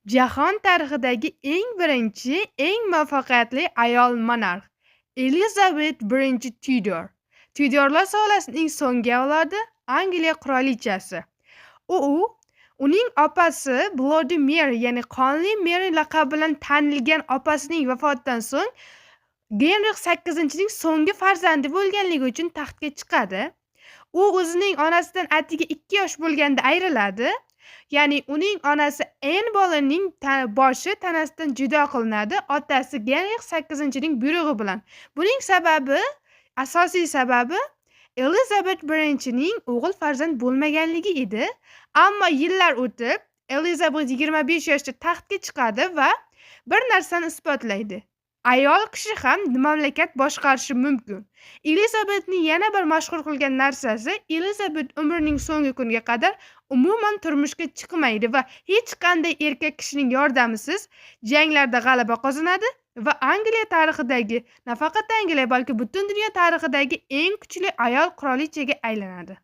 Jahon tarixidagi eng birinchi, eng muvaffaqiyatli ayol monarx Elizabet I Tudor. Tudorlar sulolasining so'nggi avlodi, Angliya qirolichasi. U uning opasi Vladimir, ya'ni Qonli Meri laqabi bilan tanilgan opasining vafotidan so'ng Genrix VIII ning so'nggi farzandi bo'lganligi uchun taxtga chiqadi. U o'zining onasidan atigi 2 yosh bo'lganda ayriladi. Ya'ni uning onasi Anne Boleynning boshi tanasidan judo qilinadi otasi Genrix VIII ning buyrug'i bilan. Buning sababi, asosiy sababi Elizabet I ning o'g'il farzand bo'lmaganligi edi. Ammo yillar o'tib, Elizabet 25 yoshda taxtga chiqadi va bir narsani isbotlaydi. Ayol kishi ham mamlakat boshqarishi mumkin. Elizabetning yana bir mashhur qilgan narsasi, Elizabet umrining so'nggi kuniga qadar umuman turmushga chiqmaydi va hech qanday erkak kishining yordamisiz janglarda g'alaba qozonadi va Angliya tarixidagi, nafaqat Angliya, balki butun dunyo tarixidagi eng kuchli ayol qirolichaga aylanadi.